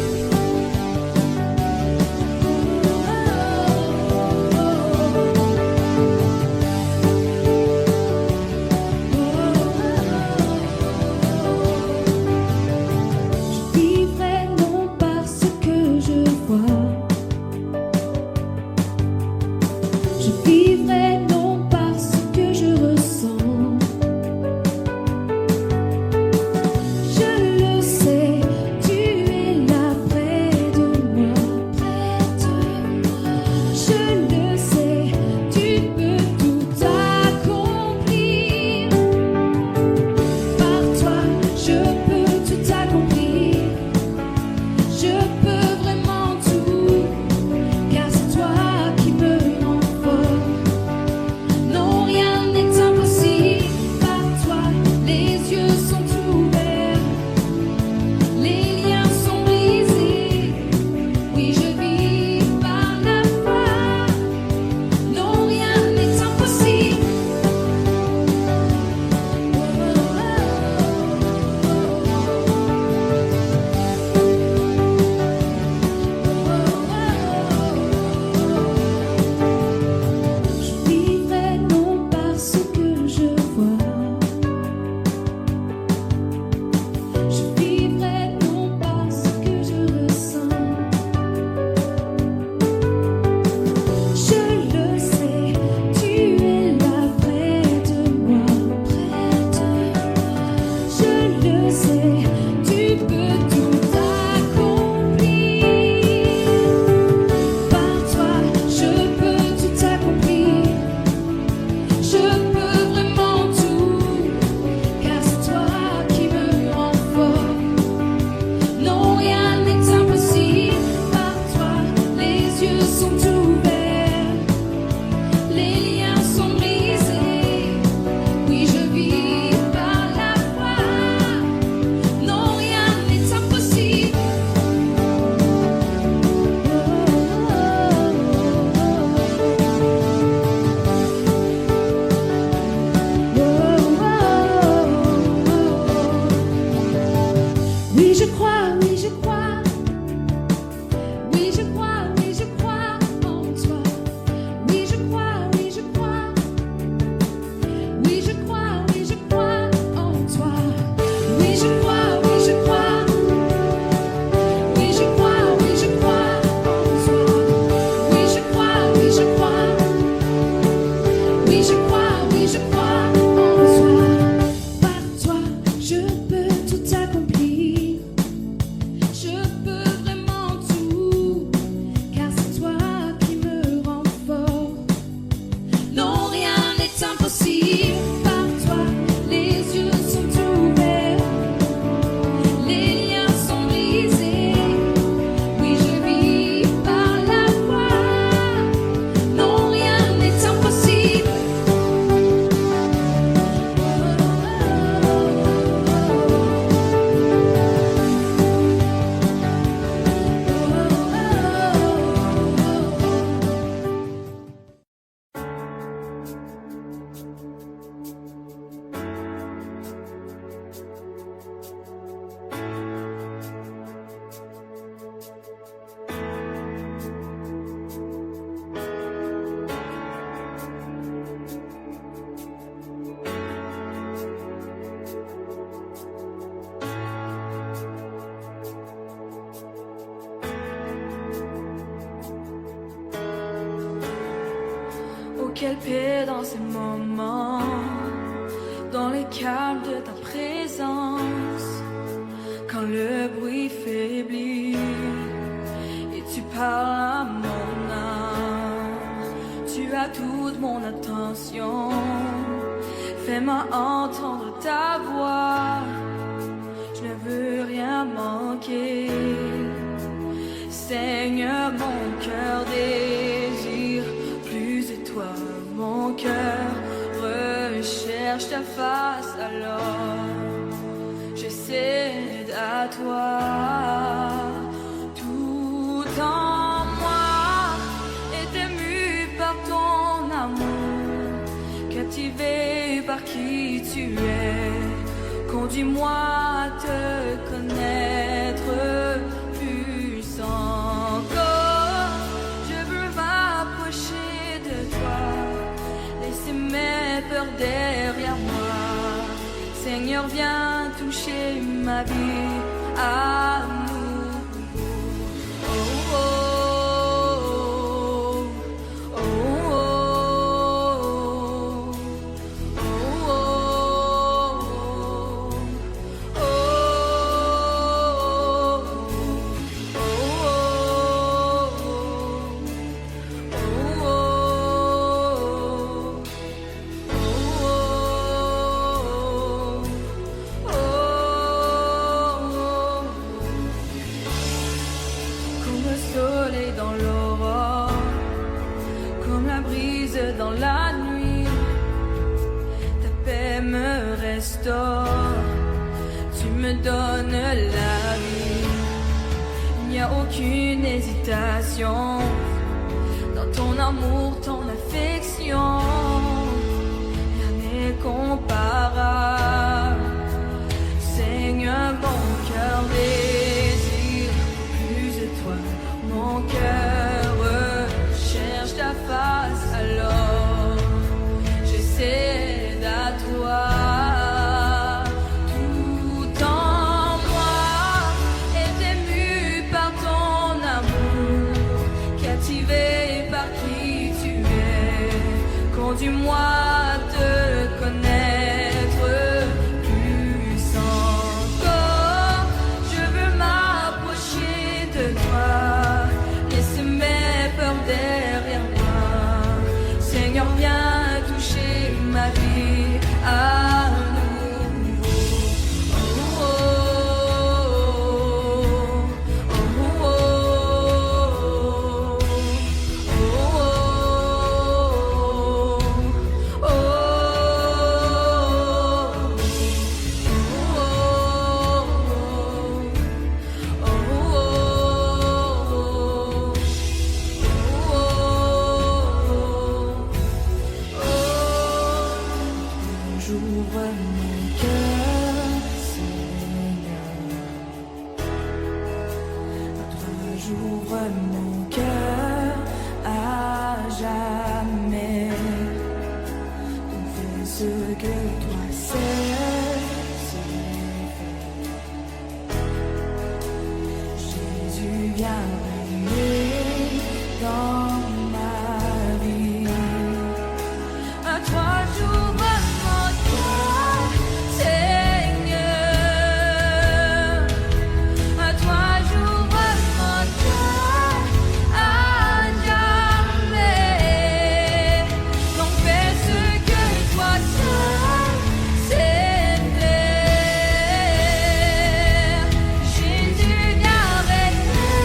Quelle paix dans ces moments, dans les calmes de ta présence, quand le bruit faiblit et tu parles à mon âme. Tu as toute mon attention, fais-moi entendre ta voix. Je ne veux rien manquer, Seigneur, mon cœur désire cœur recherche ta face, alors je cède à toi. Tout en moi est ému par ton amour, captivé par qui tu es. Conduis-moi à te connaître plus encore. Je veux m'approcher de toi, laisser mes peurs derrière moi. Seigneur, viens toucher ma vie à nouveau. Oh, oh, oh, oh, dans la nuit, ta paix me restaure, tu me donnes la vie. Il n'y a aucune hésitation dans ton amour, ton affection, rien n'est comparable. Seigneur, mon cœur désire plus de toi, mon cœur recherche ta face, alors je cède à toi. Tout en moi est ému par ton amour, captivé par qui tu es. Conduis-moi à te connaître plus encore. Je veux m'approcher de toi, laisse mes peurs derrière moi. Seigneur, viens toucher ma vie à nouveau. Oh, oh, oh, oh, oh, oh, j'ouvre mon cœur, Seigneur. À toi j'ouvre mon cœur à jamais. On fait ce que toi sais faire. Jésus, viens régner dans ma vie. À toi j'ouvre mon cœur, Seigneur. À toi j'ouvre mon cœur à jamais. Donc fais ce que toi seul sais faire. Jésus, viens régner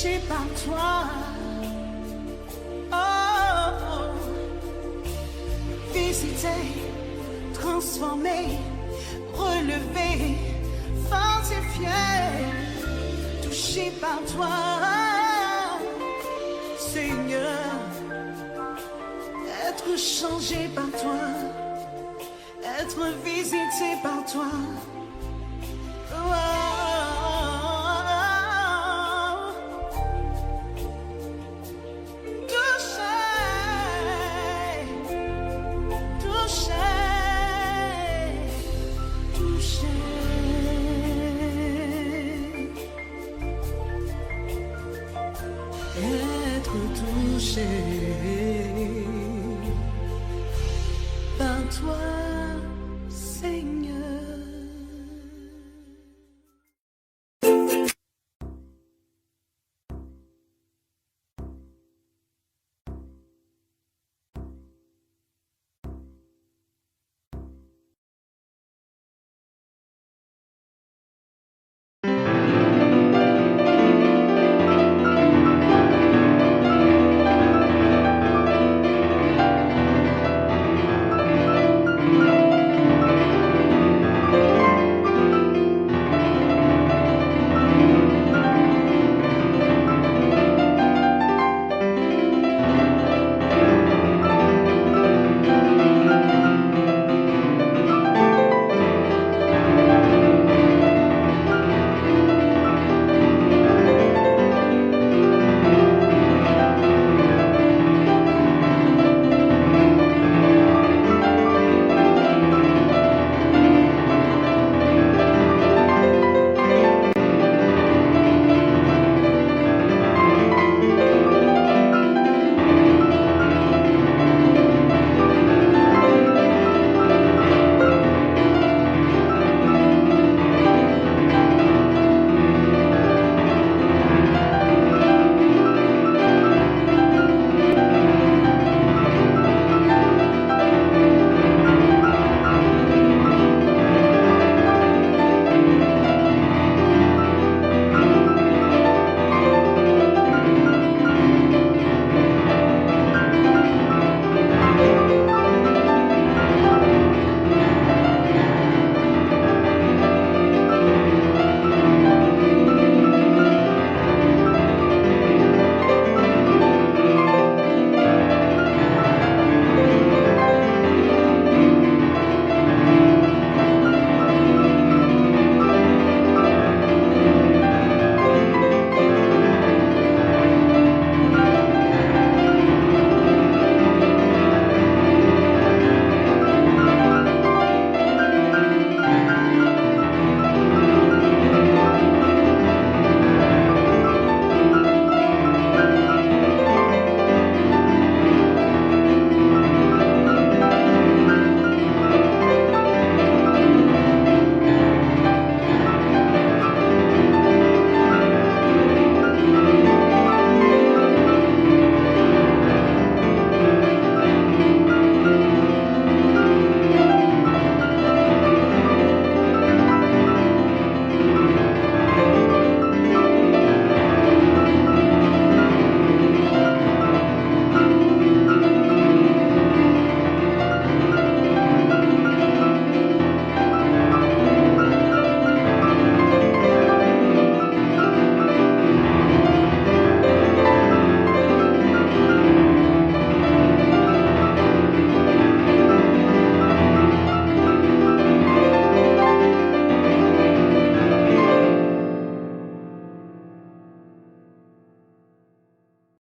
touché par toi. Oh, visité, transformé, relevé, fortifié, touché par toi, Seigneur, être changé par toi, être visité par toi. Oh, touché par toi.